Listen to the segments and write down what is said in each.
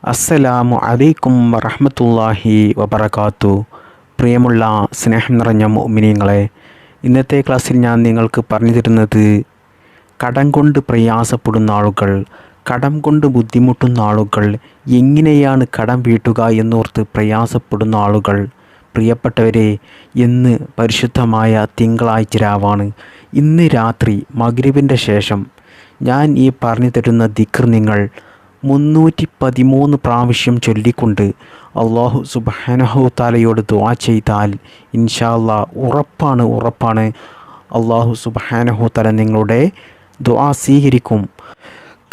അസ്സലാമു അലൈക്കും വറഹ്മത്തുള്ളാഹി വബറകാത്തു. പ്രിയമുള്ള സ്നേഹം നിറഞ്ഞ മുഅ്മിനീങ്ങളെ, ഇന്നത്തെ ക്ലാസ്സിൽ ഞാൻ നിങ്ങൾക്ക് പറഞ്ഞു തരുന്നത് കടം കൊണ്ട് പ്രയാസപ്പെടുന്ന ആളുകൾ, കടം കൊണ്ട് ബുദ്ധിമുട്ടുന്ന ആളുകൾ എങ്ങനെയാണ് കടം വീട്ടുക എന്നോർത്ത് പ്രയാസപ്പെടുന്ന ആളുകൾ. പ്രിയപ്പെട്ടവരെ, ഇന്ന് പരിശുദ്ധമായ തിങ്കളാഴ്ച രാവാണ്. ഇന്ന് രാത്രി മഗ്രിബിൻ്റെ ശേഷം ഞാൻ ഈ പറഞ്ഞു തരുന്ന ദിക്ർ നിങ്ങൾ 313 പ്രാവശ്യം ചൊല്ലിക്കൊണ്ട് അള്ളാഹു സുബ്ഹാനഹു തആലയോട് ദുആ ചെയ്താൽ ഇൻഷാ അല്ലാഹ് ഉറപ്പാണ് അള്ളാഹു സുബ്ഹാനഹു തആല നിങ്ങളുടെ ദുആ സ്വീകരിക്കും.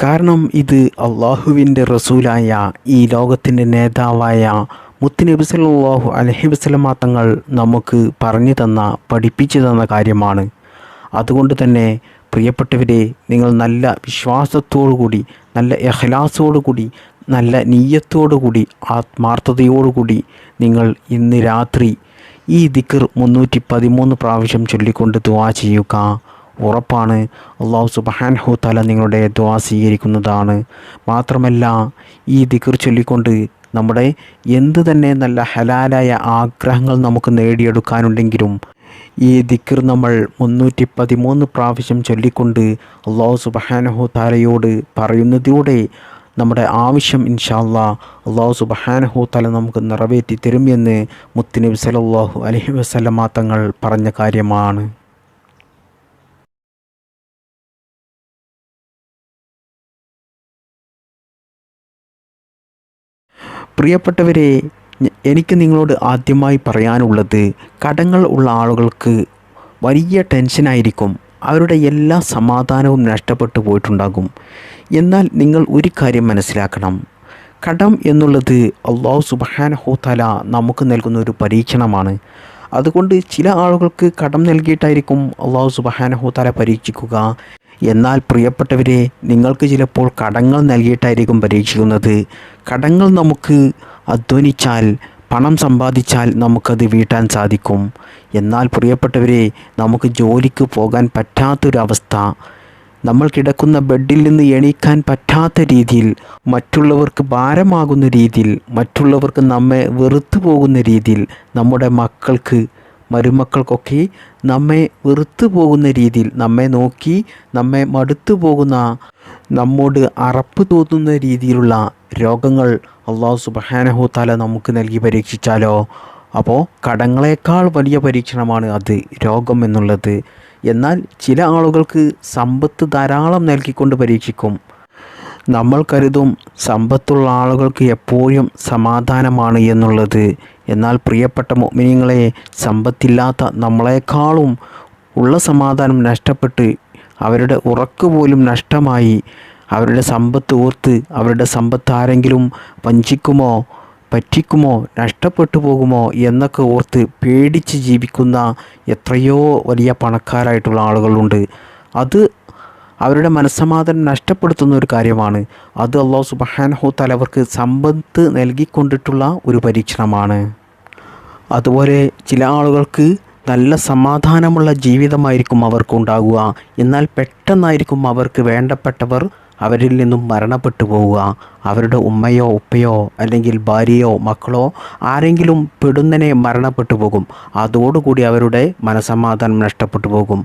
കാരണം ഇത് അള്ളാഹുവിൻ്റെ റസൂലായ, ഈ ലോകത്തിൻ്റെ നേതാവായ മുത്തുനബി സല്ലല്ലാഹു അലൈഹി വസല്ലമ തങ്ങൾ നമുക്ക് പറഞ്ഞു തന്ന, പഠിപ്പിച്ചു തന്ന കാര്യമാണ്. അതുകൊണ്ട് തന്നെ പ്രിയപ്പെട്ടവരെ, നിങ്ങൾ നല്ല വിശ്വാസത്തോടുകൂടി, നല്ല ഇഖ്ലാസോടുകൂടി, നല്ല നിയ്യത്തോടുകൂടി, ആത്മാർത്ഥതയോടുകൂടി നിങ്ങൾ ഇന്ന് രാത്രി ഈ ദിക്ർ 313 പ്രാവശ്യം ചൊല്ലിക്കൊണ്ട് ദുആ ചെയ്യുക. ഉറപ്പാണ് അല്ലാഹു സുബ്ഹാനഹു തആല നിങ്ങളുടെ ദുആ സ്വീകരിക്കുന്നതാണ്. മാത്രമല്ല, ഈ ദിക്ർ ചൊല്ലിക്കൊണ്ട് നമ്മുടെ എന്ത് തന്നെ നല്ല ഹലാലായ ആഗ്രഹങ്ങൾ നമുക്ക് നേടിയെടുക്കാനുണ്ടെങ്കിലും ഈ ദിക്ർ നമ്മൾ 313 പ്രാവശ്യം ചൊല്ലിക്കൊണ്ട് അല്ലാഹു സുബ്ഹാനഹു തആലയോട് പറയുന്നതിലൂടെ നമ്മുടെ ആവശ്യം ഇൻഷാ അല്ലാഹ് അല്ലാഹു സുബ്ഹാനഹു തആല നമുക്ക് നിറവേറ്റി തരും എന്ന് മുത്തുനബി സല്ലല്ലാഹു അലൈഹി വസല്ലമ തങ്ങൾ പറഞ്ഞ കാര്യമാണ്. പ്രിയപ്പെട്ടവരെ, എനിക്ക് നിങ്ങളോട് ആദ്യമായി പറയാനുള്ളത്, കടങ്ങൾ ഉള്ള ആളുകൾക്ക് വലിയ ടെൻഷനായിരിക്കും. അവരുടെ എല്ലാ സമാധാനവും നഷ്ടപ്പെട്ടു പോയിട്ടുണ്ടാകും. എന്നാൽ നിങ്ങൾ ഒരു കാര്യം മനസ്സിലാക്കണം, കടം എന്നുള്ളത് അല്ലാഹു സുബ്ഹാനഹു തആല നമുക്ക് നൽകുന്ന ഒരു പരീക്ഷണമാണ്. അതുകൊണ്ട് ചില ആളുകൾക്ക് കടം നൽകിയിട്ടായിരിക്കും അല്ലാഹു സുബ്ഹാനഹു തആല പരീക്ഷിക്കുക. എന്നാൽ പ്രിയപ്പെട്ടവരെ, നിങ്ങൾക്ക് ചിലപ്പോൾ കടങ്ങൾ നൽകിയിട്ടായിരിക്കും പരീക്ഷിക്കുന്നത്. കടങ്ങൾ നമുക്ക് അധ്വാനിച്ചാൽ, പണം സമ്പാദിച്ചാൽ നമുക്കത് വീട്ടാൻ സാധിക്കും. എന്നാൽ പ്രിയപ്പെട്ടവരെ, നമുക്ക് ജോലിക്ക് പോകാൻ പറ്റാത്തൊരവസ്ഥ, നമ്മൾ കിടക്കുന്ന ബെഡിൽ നിന്ന് എണീക്കാൻ പറ്റാത്ത രീതിയിൽ, മറ്റുള്ളവർക്ക് ഭാരമാകുന്ന രീതിയിൽ, മറ്റുള്ളവർക്ക് നമ്മെ വെറുത്തു പോകുന്ന രീതിയിൽ, നമ്മുടെ മക്കൾക്ക്, മരുമക്കൾക്കൊക്കെ നമ്മെ വെറുത്തു പോകുന്ന രീതിയിൽ, നമ്മെ നോക്കി നമ്മെ മടുത്തു പോകുന്ന, നമ്മോട് അറപ്പ് തോന്നുന്ന രീതിയിലുള്ള രോഗങ്ങൾ അല്ലാഹു സുബ്ഹാനഹു തആല നമുക്ക് നൽകി പരീക്ഷിച്ചാലോ? അപ്പോൾ കടങ്ങളേക്കാൾ വലിയ പരീക്ഷണമാണ് അത്, രോഗം എന്നുള്ളത്. എന്നാൽ ചില ആളുകൾക്ക് സമ്പത്ത് ധാരാളം നൽകിക്കൊണ്ട് പരീക്ഷിക്കും. നമ്മൾ കരുതും സമ്പത്തുള്ള ആളുകൾക്ക് എപ്പോഴും സമാധാനമാണ് എന്നുള്ളത്. എന്നാൽ പ്രിയപ്പെട്ട മുഅ്മിനീങ്ങളെ, സമ്പത്തില്ലാത്ത നമ്മളെക്കാളും ഉള്ള സമാധാനം നഷ്ടപ്പെട്ട്, അവരുടെ ഉറക്ക് പോലും നഷ്ടമായി, അവരുടെ സമ്പത്ത് ഓർത്ത്, അവരുടെ സമ്പത്ത് ആരെങ്കിലും വഞ്ചിക്കുമോ, പറ്റിക്കുമോ, നഷ്ടപ്പെട്ടു പോകുമോ എന്നൊക്കെ ഓർത്ത് പേടിച്ച് ജീവിക്കുന്ന എത്രയോ വലിയ പണക്കാരായിട്ടുള്ള ആളുകളുണ്ട്. അത് അവരുടെ മനസ്സമാധാനം നഷ്ടപ്പെടുത്തുന്ന ഒരു കാര്യമാണ്. അത് അല്ലാഹു സുബ്ഹാനഹു തആല അവർക്ക് സമ്പത്ത് നൽകിക്കൊണ്ടിട്ടുള്ള ഒരു പരീക്ഷണമാണ്. അതുപോലെ ചില ആളുകൾക്ക് നല്ല സമാധാനമുള്ള ജീവിതമായിരിക്കും അവർക്കുണ്ടാകുക. എന്നാൽ പെട്ടെന്നായിരിക്കും അവർക്ക് വേണ്ടപ്പെട്ടവർ അവരിൽ നിന്നും മരണപ്പെട്ടു പോവുക. അവരുടെ ഉമ്മയോ ഉപ്പയോ അല്ലെങ്കിൽ ഭാര്യയോ മക്കളോ ആരെങ്കിലും പെടുന്നനെ മരണപ്പെട്ടു പോകും. അതോടുകൂടി അവരുടെ മനസ്സമാധാനം നഷ്ടപ്പെട്ടു പോകും.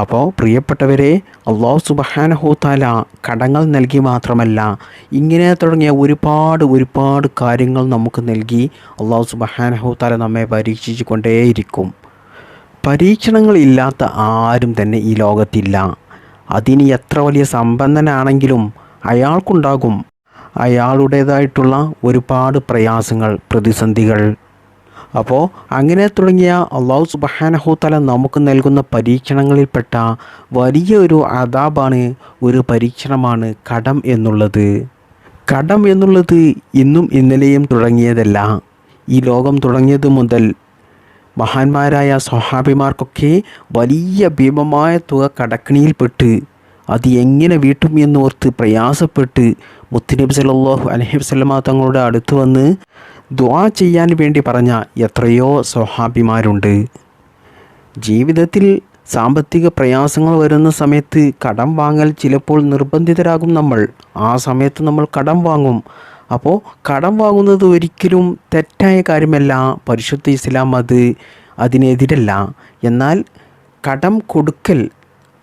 അപ്പോൾ പ്രിയപ്പെട്ടവരെ, അല്ലാഹു സുബ്ഹാനഹു തആല കടങ്ങൾ നൽകി മാത്രമല്ല, ഇങ്ങനെ തുടങ്ങിയ ഒരുപാട് കാര്യങ്ങൾ നമുക്ക് നൽകി അല്ലാഹു സുബ്ഹാനഹു തആല നമ്മെ പരീക്ഷിച്ചു കൊണ്ടേയിരിക്കും. പരീക്ഷണങ്ങളില്ലാത്ത ആരും തന്നെ ഈ ലോകത്തില്ല. അതിന് എത്ര വലിയ സമ്പന്നനാണെങ്കിലും അയാൾക്കുണ്ടാകും അയാളുടേതായിട്ടുള്ള ഒരുപാട് പ്രയാസങ്ങൾ, പ്രതിസന്ധികൾ. അപ്പോൾ അങ്ങനെ തുടങ്ങിയ അല്ലാഹു സുബ്ഹാനഹു തആല നമുക്ക് നൽകുന്ന പരീക്ഷണങ്ങളിൽപ്പെട്ട വലിയൊരു അദാബാണ്, ഒരു പരീക്ഷണമാണ് കടം എന്നുള്ളത്. കടം എന്നുള്ളത് ഇന്നും ഇന്നലെയും തുടങ്ങിയതല്ല. ഈ ലോകം തുടങ്ങിയത് മുതൽ മഹാന്മാരായ സ്വഹാബിമാർക്കൊക്കെ വലിയ ഭീമമായ തുക കടക്കണിയിൽപ്പെട്ട് അത് എങ്ങനെ വീട്ടും എന്നോർത്ത് പ്രയാസപ്പെട്ട് മുത്തുനബി സല്ലല്ലാഹു അലൈഹി വസല്ലമ തങ്ങളുടെ അടുത്ത് വന്ന് ദുആ ചെയ്യാൻ വേണ്ടി പറഞ്ഞ എത്രയോ സ്വഹാബിമാരുണ്ട്. ജീവിതത്തിൽ സാമ്പത്തിക പ്രയാസങ്ങൾ വരുന്ന സമയത്ത് കടം വാങ്ങൽ ചിലപ്പോൾ നിർബന്ധിതരാകും നമ്മൾ. ആ സമയത്ത് നമ്മൾ കടം വാങ്ങും. അപ്പോൾ കടം വാങ്ങുന്നത് ഒരിക്കലും തെറ്റായ കാര്യമല്ല. പരിശുദ്ധ ഇസ്ലാം അതിനെതിരല്ല. എന്നാൽ കടം കൊടുക്കൽ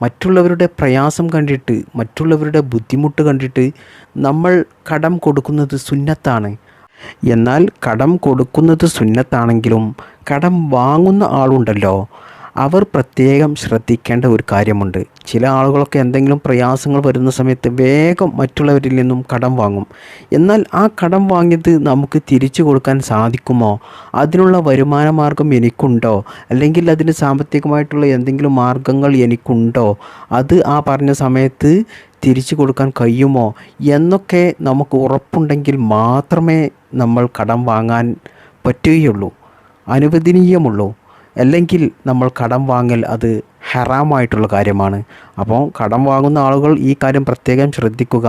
മറ്റുള്ളവരുടെ പ്രയാസം കണ്ടിട്ട്, മറ്റുള്ളവരുടെ ബുദ്ധിമുട്ട് കണ്ടിട്ട് നമ്മൾ കടം കൊടുക്കുന്നത് സുന്നത്താണ്. എന്നാൽ കടം കൊടുക്കുന്നത് സുന്നത്താണെങ്കിലും കടം വാങ്ങുന്ന ആളുണ്ടല്ലോ, അവർ പ്രത്യേകം ശ്രദ്ധിക്കേണ്ട ഒരു കാര്യമുണ്ട്. ചില ആളുകളൊക്കെ എന്തെങ്കിലും പ്രയാസങ്ങൾ വരുന്ന സമയത്ത് വേഗം മറ്റുള്ളവരിൽ നിന്നും കടം വാങ്ങും. എന്നാൽ ആ കടം വാങ്ങിയത് നമുക്ക് തിരിച്ചു കൊടുക്കാൻ സാധിക്കുമോ? അതിനുള്ള വരുമാന മാർഗം എനിക്കുണ്ടോ? അല്ലെങ്കിൽ അതിന് സാമ്പത്തികമായിട്ടുള്ള എന്തെങ്കിലും മാർഗങ്ങൾ എനിക്കുണ്ടോ? അത് ആ പറഞ്ഞ സമയത്ത് തിരിച്ചു കൊടുക്കാൻ കഴിയുമോ എന്നൊക്കെ നമുക്ക് ഉറപ്പുണ്ടെങ്കിൽ മാത്രമേ നമ്മൾ കടം വാങ്ങാൻ പറ്റുകയുള്ളൂ, അനുവദനീയമുള്ളൂ. അല്ലെങ്കിൽ നമ്മൾ കടം വാങ്ങൽ അത് ഹറാമായിട്ടുള്ള കാര്യമാണ്. അപ്പോൾ കടം വാങ്ങുന്ന ആളുകൾ ഈ കാര്യം പ്രത്യേകം ശ്രദ്ധിക്കുക.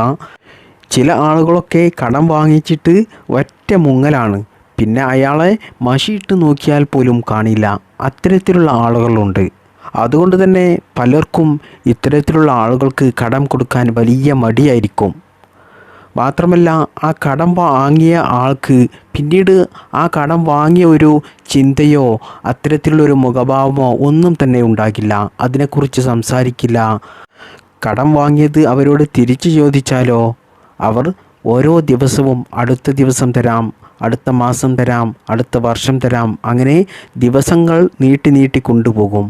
ചില ആളുകളൊക്കെ കടം വാങ്ങിച്ചിട്ട് ഒറ്റ മുങ്ങലാണ്, പിന്നെ അയാളെ മഷിയിട്ട് നോക്കിയാൽ പോലും കാണില്ല. അത്തരത്തിലുള്ള ആളുകളുണ്ട്. അതുകൊണ്ട് തന്നെ പലർക്കും ഇത്തരത്തിലുള്ള ആളുകൾക്ക് കടം കൊടുക്കാൻ വലിയ മടിയായിരിക്കും. മാത്രമല്ല ആ കടം വാങ്ങിയ ആൾക്ക് പിന്നീട് ആ കടം വാങ്ങിയ ഒരു ചിന്തയോ അത്തരത്തിലുള്ളൊരു മുഖഭാവമോ ഒന്നും തന്നെ ഉണ്ടാകില്ല. അതിനെക്കുറിച്ച് സംസാരിക്കില്ല. കടം വാങ്ങിയത് അവരോട് തിരിച്ചു ചോദിച്ചാലോ അവർ ഓരോ ദിവസവും അടുത്ത ദിവസം തരാം, അടുത്ത മാസം തരാം, അടുത്ത വർഷം തരാം, അങ്ങനെ ദിവസങ്ങൾ നീട്ടി നീട്ടി കൊണ്ടുപോകും.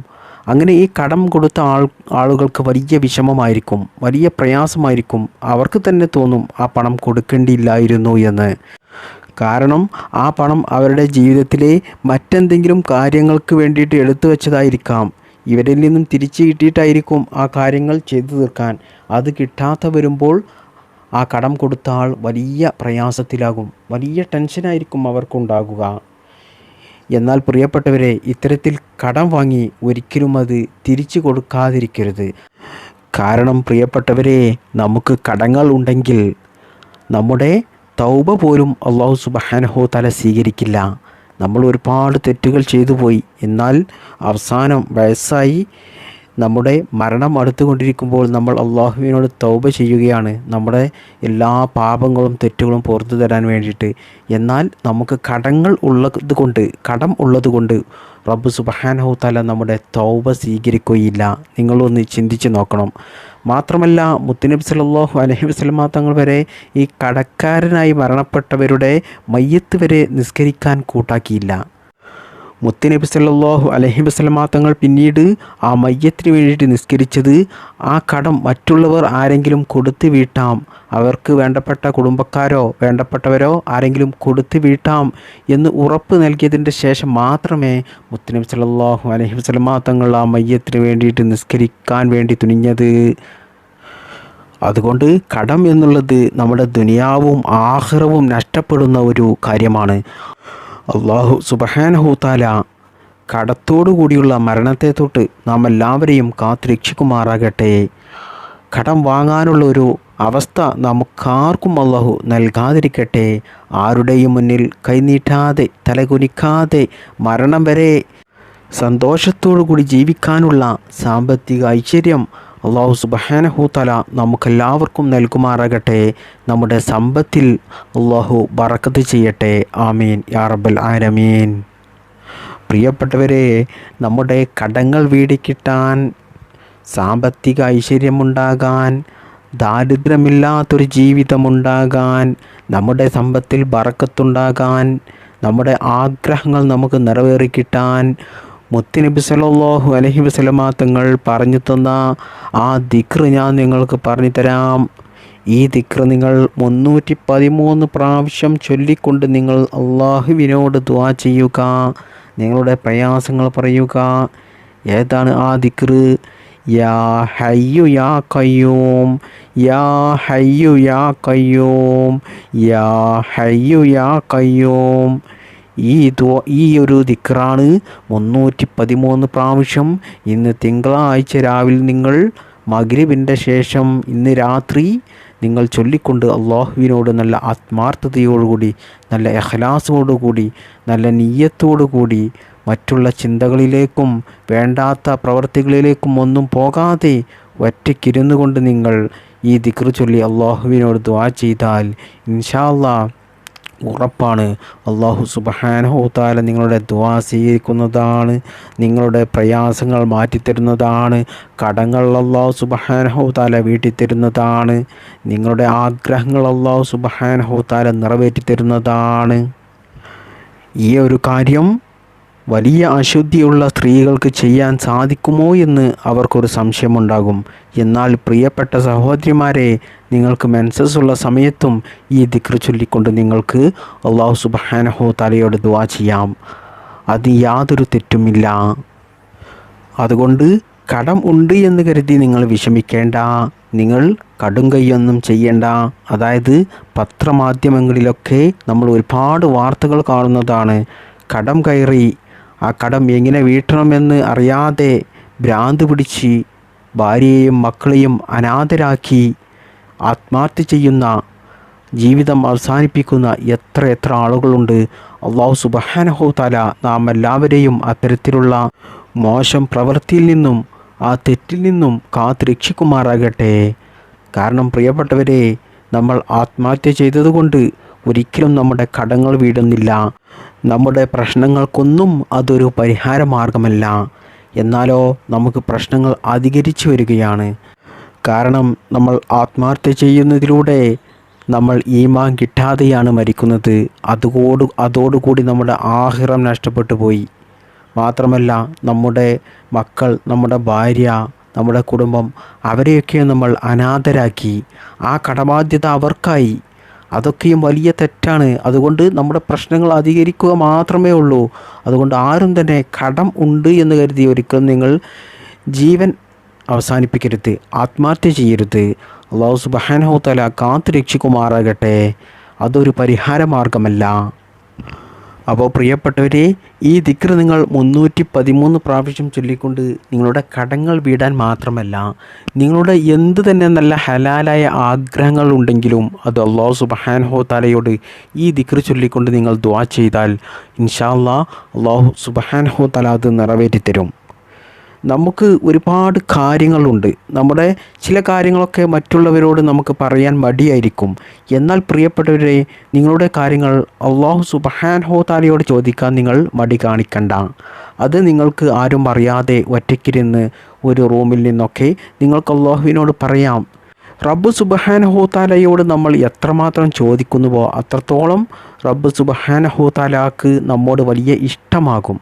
അങ്ങനെ ഈ കടം കൊടുത്ത ആളുകൾക്ക് വലിയ വിഷമമായിരിക്കും, വലിയ പ്രയാസമായിരിക്കും. അവർക്ക് തന്നെ തോന്നും ആ പണം കൊടുക്കേണ്ടിയില്ലായിരുന്നു എന്ന്. കാരണം ആ പണം അവരുടെ ജീവിതത്തിലെ മറ്റെന്തെങ്കിലും കാര്യങ്ങൾക്ക് വേണ്ടിയിട്ട് എടുത്തു വച്ചതായിരിക്കാം. ഇവരിൽ നിന്നും തിരിച്ചു കിട്ടിയിട്ടായിരിക്കും ആ കാര്യങ്ങൾ ചെയ്തു തീർക്കാൻ. അത് കിട്ടാതെ വരുമ്പോൾ ആ കടം കൊടുത്ത ആൾ വലിയ പ്രയാസത്തിലാകും, വലിയ ടെൻഷനായിരിക്കും അവർക്കുണ്ടാകുക. എന്നാൽ പ്രിയപ്പെട്ടവരെ, ഇത്തരത്തിൽ കടം വാങ്ങി ഒരിക്കലും അത് തിരിച്ചു കൊടുക്കാതിരിക്കരുത്. കാരണം പ്രിയപ്പെട്ടവരെ, നമുക്ക് കടങ്ങൾ ഉണ്ടെങ്കിൽ നമ്മുടെ തൗബ പോലും അല്ലാഹു സുബ്ഹാനഹു തആല സ്വീകരിക്കില്ല. നമ്മൾ ഒരുപാട് തെറ്റുകൾ ചെയ്തു പോയി. എന്നാൽ അവസാനം വയസ്സായി നമ്മുടെ മരണം അടുത്തുകൊണ്ടിരിക്കുമ്പോൾ നമ്മൾ അള്ളാഹുവിനോട് തൗബ ചെയ്യുകയാണ്, നമ്മുടെ എല്ലാ പാപങ്ങളും തെറ്റുകളും പുറത്തു തരാൻ വേണ്ടിയിട്ട്. എന്നാൽ നമുക്ക് കടം ഉള്ളതുകൊണ്ട് റബ്ബ് സുബ്ഹാനഹു തആല നമ്മുടെ തൗബ സ്വീകരിക്കുകയില്ല. നിങ്ങളൊന്ന് ചിന്തിച്ച് നോക്കണം. മാത്രമല്ല മുത്തുനബി സല്ലല്ലാഹു അലൈഹി വസല്ലമ തങ്ങൾ വരെ ഈ കടക്കാരനായി മരണപ്പെട്ടവരുടെ മയ്യത്ത് വരെ നിസ്കരിക്കാൻ കൂട്ടാക്കിയില്ല. മുത്തുനബി സല്ലല്ലാഹു അലൈഹി വസല്ലമ തങ്ങൾ പിന്നീട് ആ മയ്യത്തിന് വേണ്ടിയിട്ട് നിസ്കരിച്ചത് ആ കടം മറ്റുള്ളവർ ആരെങ്കിലും കൊടുത്തു വീട്ടാം, അവർക്ക് വേണ്ടപ്പെട്ട കുടുംബക്കാരോ വേണ്ടപ്പെട്ടവരോ ആരെങ്കിലും കൊടുത്തു വീട്ടാം എന്ന് ഉറപ്പ് നൽകിയതിൻ്റെ ശേഷം മാത്രമേ മുത്തുനബി സല്ലല്ലാഹു അലൈഹി വസല്ലമ തങ്ങൾ ആ മയ്യത്തിന് വേണ്ടിയിട്ട് നിസ്കരിക്കാൻ വേണ്ടി തുനിഞ്ഞത്. അതുകൊണ്ട് കടം എന്നുള്ളത് നമ്മുടെ ദുനിയാവും ആഖിറവും നഷ്ടപ്പെടുന്ന ഒരു കാര്യമാണ്. അല്ലാഹു സുബ്ഹാനഹു തആല കടത്തോടു കൂടിയുള്ള മരണത്തെ തൊട്ട് നാം എല്ലാവരെയും കാത്തുരക്ഷിക്കുമാറാകട്ടെ. കടം വാങ്ങാനുള്ള ഒരു അവസ്ഥ നമുക്കാർക്കും അല്ലാഹു നൽകാതിരിക്കട്ടെ. ആരുടെയും മുന്നിൽ കൈനീട്ടാതെ തലകുനിക്കാതെ മരണം വരെ സന്തോഷത്തോടു കൂടി ജീവിക്കാനുള്ള സാമ്പത്തിക ഐശ്വര്യം അല്ലാഹു സുബ്ഹാനഹു തആല നമുക്കെല്ലാവർക്കും നൽകുമാറാകട്ടെ. നമ്മുടെ സമ്പത്തിൽ അല്ലാഹു ബറക്കത്ത് ചെയ്യട്ടെ. ആമീൻ യാ റബ്ബൽ ആലമീൻ. പ്രിയപ്പെട്ടവരെ, നമ്മുടെ കടങ്ങൾ വീടിക്കിട്ടാൻ, സാമ്പത്തിക ഐശ്വര്യമുണ്ടാകാൻ, ദാരിദ്ര്യമില്ലാത്തൊരു ജീവിതമുണ്ടാകാൻ, നമ്മുടെ സമ്പത്തിൽ ബറക്കത്തുണ്ടാകാൻ, നമ്മുടെ ആഗ്രഹങ്ങൾ നമുക്ക് നിറവേറിക്കിട്ടാൻ മുത്തുനബി സല്ലല്ലാഹു അലൈഹി വസല്ലമ തങ്ങൾ പറഞ്ഞു തന്ന ആ ദിക്ർ ഞാൻ നിങ്ങൾക്ക് പറഞ്ഞു തരാം. ഈ ദിക്ർ നിങ്ങൾ 313 പ്രാവശ്യം ചൊല്ലിക്കൊണ്ട് നിങ്ങൾ അള്ളാഹുവിനോട് ദുആ ചെയ്യുക, നിങ്ങളുടെ പ്രയാസങ്ങൾ പറയുക. ഏതാണ് ആ ദിക്ർ? യാ ഹയ്യു യാ ഖയ്യൂം, യാ ഹയ്യു യാ ഖയ്യൂം, യാ ഹയ്യു യാ ഖയ്യൂം. ഈ ഒരു ദിക്റാണ് 313 പ്രാവശ്യം ഇന്ന് തിങ്കളാഴ്ച രാവിലെ നിങ്ങൾ മഗ്രിബിൻ്റെ ശേഷം ഇന്ന് രാത്രി നിങ്ങൾ ചൊല്ലിക്കൊണ്ട് അള്ളാഹുവിനോട് നല്ല ആത്മാർത്ഥതയോടുകൂടി, നല്ല ഇഖ്ലാസോടുകൂടി, നല്ല നിയ്യത്തോടുകൂടി, മറ്റുള്ള ചിന്തകളിലേക്കും വേണ്ടാത്ത പ്രവർത്തികളിലേക്കും ഒന്നും പോകാതെ ഒറ്റയ്ക്കിരുന്നു കൊണ്ട് നിങ്ങൾ ഈ ദിക്ർ ചൊല്ലി അള്ളാഹുവിനോട് ദുആ ചെയ്താൽ ഇൻഷാ അല്ലാഹ് ഉറപ്പാണ് അള്ളാഹു സുബ്ഹാനഹു തആല നിങ്ങളുടെ ദുആ സ്വീകരിക്കുന്നതാണ്, നിങ്ങളുടെ പ്രയാസങ്ങൾ മാറ്റിത്തരുന്നതാണ്, കടങ്ങൾ അള്ളാഹു സുബ്ഹാനഹു തആല വീട്ടിത്തരുന്നതാണ്, നിങ്ങളുടെ ആഗ്രഹങ്ങൾ അള്ളാഹു സുബ്ഹാനഹു തആല നിറവേറ്റിത്തരുന്നതാണ്. ഈ ഒരു കാര്യം വലിയ അശുദ്ധിയുള്ള സ്ത്രീകൾക്ക് ചെയ്യാൻ സാധിക്കുമോ എന്ന് അവർക്കൊരു സംശയമുണ്ടാകും. എന്നാൽ പ്രിയപ്പെട്ട സഹോദരിമാരെ, നിങ്ങൾക്ക് മെൻസസ് ഉള്ള സമയത്തും ഈ ദിക്ർ ചൊല്ലിക്കൊണ്ട് നിങ്ങൾക്ക് അള്ളാഹു സുബ്ഹാനഹു തആലയോട് ദുആ ചെയ്യാം. അത് യാതൊരു തെറ്റുമില്ല. അതുകൊണ്ട് കടം ഉണ്ട് എന്ന് കരുതി നിങ്ങൾ വിഷമിക്കേണ്ട, നിങ്ങൾ കടുംകൈയൊന്നും ചെയ്യേണ്ട. അതായത് പത്രമാധ്യമങ്ങളിലൊക്കെ നമ്മൾ ഒരുപാട് വാർത്തകൾ കാണുന്നതാണ്. കടം കയറി ആ കടം എങ്ങനെ വീട്ടണമെന്ന് അറിയാതെ ഭ്രാന്ത് പിടിച്ച് ഭാര്യയെയും മക്കളെയും അനാഥരാക്കി ആത്മഹത്യ ചെയ്യുന്ന, ജീവിതം അവസാനിപ്പിക്കുന്ന എത്ര ആളുകളുണ്ട്. അള്ളാഹു സുബ്ഹാനഹു തആല നാം എല്ലാവരെയും അത്തരത്തിലുള്ള മോശം പ്രവൃത്തിയിൽ നിന്നും ആ തെറ്റിൽ നിന്നും കാത്ത് രക്ഷിക്കുമാറാകട്ടെ. കാരണം പ്രിയപ്പെട്ടവരെ, നമ്മൾ ആത്മഹത്യ ചെയ്തതുകൊണ്ട് ഒരിക്കലും നമ്മുടെ കടങ്ങൾ വീടുന്നില്ല. നമ്മുടെ പ്രശ്നങ്ങൾക്കൊന്നും അതൊരു പരിഹാര മാർഗമല്ല. എന്നാലോ നമുക്ക് പ്രശ്നങ്ങൾ അധികരിച്ചു വരികയാണ്. കാരണം നമ്മൾ ആത്മഹത്യ ചെയ്യുന്നതിലൂടെ നമ്മൾ ഈമാൻ കിട്ടാതെയാണ് മരിക്കുന്നത്. അതോടുകൂടി നമ്മുടെ ആഖിറം നഷ്ടപ്പെട്ടു പോയി. മാത്രമല്ല നമ്മുടെ മക്കൾ, നമ്മുടെ ഭാര്യ, നമ്മുടെ കുടുംബം, അവരെയൊക്കെ നമ്മൾ അനാഥരാക്കി. ആ കടബാധ്യത അവർക്കായി. അതൊക്കെയും വലിയ തെറ്റാണ്. അതുകൊണ്ട് നമ്മുടെ പ്രശ്നങ്ങൾ അധികരിക്കുക മാത്രമേ ഉള്ളൂ. അതുകൊണ്ട് ആരും തന്നെ കടം ഉണ്ട് എന്ന് കരുതി ഒരിക്കലും നിങ്ങൾ ജീവൻ അവസാനിപ്പിക്കരുത്, ആത്മഹത്യ ചെയ്യരുത്. അല്ലാഹു സുബ്ഹാനഹു തആല കാത്ത് രക്ഷിക്കുമാറാകട്ടെ. അതൊരു പരിഹാര മാർഗമല്ല. അപ്പോൾ പ്രിയപ്പെട്ടവരെ, ഈ ദിക്ർ നിങ്ങൾ 313 പ്രാവശ്യം ചൊല്ലിക്കൊണ്ട് നിങ്ങളുടെ കടങ്ങൾ വീടാൻ മാത്രമല്ല, നിങ്ങളുടെ എന്ത് തന്നെ നല്ല ഹലാലായ ആഗ്രഹങ്ങൾ ഉണ്ടെങ്കിലും അത് അല്ലാഹു സുബ്ഹാനഹു തആലയോട് ഈ ദിക്ർ ചൊല്ലിക്കൊണ്ട് നിങ്ങൾ ദുആ ചെയ്താൽ ഇൻഷാ അല്ലാഹ് അല്ലാഹു സുബ്ഹാനഹു തആല അത് നിറവേറ്റിത്തരും. നമുക്ക് ഒരുപാട് കാര്യങ്ങളുണ്ട്. നമ്മുടെ ചില കാര്യങ്ങളൊക്കെ മറ്റുള്ളവരോട് നമുക്ക് പറയാൻ മടിയായിരിക്കും. എന്നാൽ പ്രിയപ്പെട്ടവരെ, നിങ്ങളുടെ കാര്യങ്ങൾ അല്ലാഹു സുബ്ഹാനഹു തആലയോട് ചോദിക്കാൻ നിങ്ങൾ മടി കാണിക്കണ്ട. അത് നിങ്ങൾക്ക് ആരും അറിയാതെ ഒറ്റയ്ക്കിരുന്ന് ഒരു റൂമിൽ നിന്നൊക്കെ നിങ്ങൾക്ക് അല്ലാഹുവിനോട് പറയാം. റബ്ബ് സുബ്ഹാനഹു തആലയോട് നമ്മൾ എത്രമാത്രം ചോദിക്കുന്നുവോ അത്രത്തോളം റബ്ബ് സുബ്ഹാനഹു തആലക്ക് നമ്മോട് വലിയ ഇഷ്ടമാകും,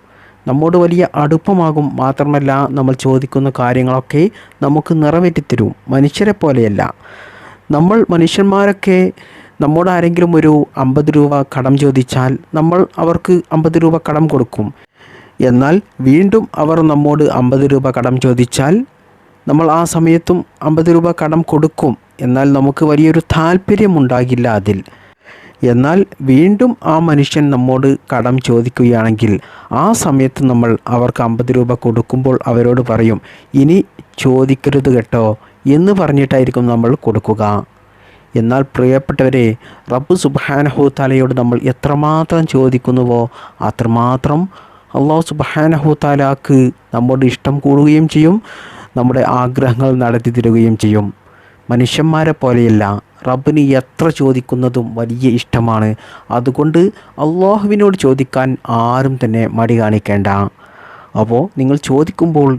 നമ്മോട് വലിയ അടുപ്പമാകും. മാത്രമല്ല നമ്മൾ ചോദിക്കുന്ന കാര്യങ്ങളൊക്കെ നമുക്ക് നിറവേറ്റിത്തരും. മനുഷ്യരെ പോലെയല്ല. നമ്മൾ മനുഷ്യന്മാരൊക്കെ നമ്മോട് ആരെങ്കിലും ഒരു 50 രൂപ കടം ചോദിച്ചാൽ നമ്മൾ അവർക്ക് 50 രൂപ കടം കൊടുക്കും. എന്നാൽ വീണ്ടും അവർ നമ്മോട് 50 രൂപ കടം ചോദിച്ചാൽ നമ്മൾ ആ സമയത്തും 50 രൂപ കടം കൊടുക്കും. എന്നാൽ നമുക്ക് വലിയൊരു താല്പര്യമുണ്ടാകില്ല അതിൽ. എന്നാൽ വീണ്ടും ആ മനുഷ്യൻ നമ്മോട് കടം ചോദിക്കുകയാണെങ്കിൽ ആ സമയത്ത് നമ്മൾ അവർക്ക് 50 രൂപ കൊടുക്കുമ്പോൾ അവരോട് പറയും, ഇനി ചോദിക്കരുത് കേട്ടോ എന്ന് പറഞ്ഞിട്ടായിരിക്കും നമ്മൾ കൊടുക്കുക. എന്നാൽ പ്രിയപ്പെട്ടവരെ, റബ്ബ് സുബ്ഹാനഹു തആലയോട് നമ്മൾ എത്രമാത്രം ചോദിക്കുന്നുവോ അത്രമാത്രം അല്ലാഹു സുബ്ഹാനഹു തആലക്ക് നമ്മോട് ഇഷ്ടം കൂടുകയും ചെയ്യും, നമ്മുടെ ആഗ്രഹങ്ങൾ നടത്തി തരുകയും ചെയ്യും. മനുഷ്യന്മാരെ പോലെയല്ല, റബ്ബിന് എത്ര ചോദിക്കുന്നതും വലിയ ഇഷ്ടമാണ്. അതുകൊണ്ട് അള്ളാഹുവിനോട് ചോദിക്കാൻ ആരും തന്നെ മടി കാണിക്കേണ്ട. അപ്പോൾ നിങ്ങൾ ചോദിക്കുമ്പോൾ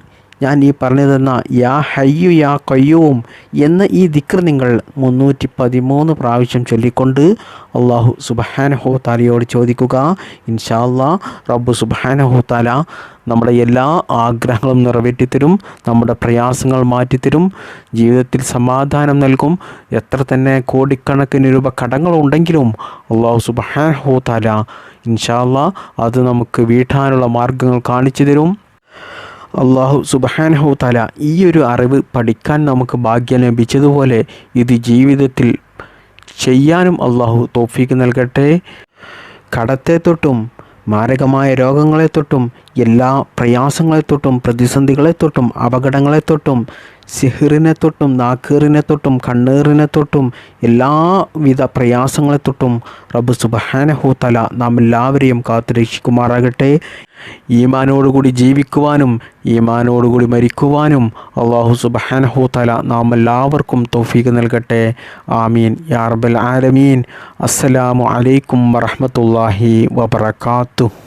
ഞാൻ ഈ പറഞ്ഞു തന്ന യാ ഹയ്യു യാ ഖയ്യൂം എന്ന ഈ ദിക്ർ നിങ്ങൾ 313 പ്രാവശ്യം ചൊല്ലിക്കൊണ്ട് അല്ലാഹു സുബ്ഹാനഹു തആലയോട് ചോദിക്കുക. ഇൻഷാ അല്ലാഹ് റബ്ബ് സുബ്ഹാനഹു തആല നമ്മുടെ എല്ലാ ആഗ്രഹങ്ങളും നിറവേറ്റിത്തരും, നമ്മുടെ പ്രയാസങ്ങൾ മാറ്റിത്തരും, ജീവിതത്തിൽ സമാധാനം നൽകും. എത്ര തന്നെ കോടിക്കണക്കിന് രൂപ കടങ്ങളുണ്ടെങ്കിലും അല്ലാഹു സുബ്ഹാനഹു തആല ഇൻഷാ അല്ലാഹ് അത് നമുക്ക് വീട്ടാനുള്ള മാർഗ്ഗങ്ങൾ കാണിച്ചു തരും. അല്ലാഹു സുബ്ഹാനഹു തആല ഈ ഒരു അറിവ് പഠിക്കാൻ നമുക്ക് ഭാഗ്യം ലഭിച്ചതുപോലെ ഇത് ജീവിതത്തിൽ ചെയ്യാനും അല്ലാഹു തൗഫീഖ് നൽകട്ടെ. കടത്തെ തൊട്ടും മാരകമായ രോഗങ്ങളെ തൊട്ടും എല്ലാ പ്രയാസങ്ങളെ തൊട്ടും പ്രതിസന്ധികളെ തൊട്ടും അപകടങ്ങളെ തൊട്ടും സിഹിറിനെ തൊട്ടും നാക്കീറിനെ തൊട്ടും കണ്ണീറിനെ തൊട്ടും എല്ലാവിധ പ്രയാസങ്ങളെ തൊട്ടും റബ്ബ് സുബ്ഹാനഹു തആല നാം എല്ലാവരെയും കാത്തുരക്ഷിക്കുമാറാകട്ടെ. ഈമാനോടുകൂടി ജീവിക്കുവാനും ഈമാനോടുകൂടി മരിക്കുവാനും അല്ലാഹു സുബ്ഹാനഹു തആല നാം എല്ലാവർക്കും തൗഫീഖ് നൽകട്ടെ. ആമീൻ യാ റബ്ബൽ ആലമീൻ. അസ്സലാമു അലൈക്കും വറഹ്മത്തുള്ളാഹി വബറകാതുഹു.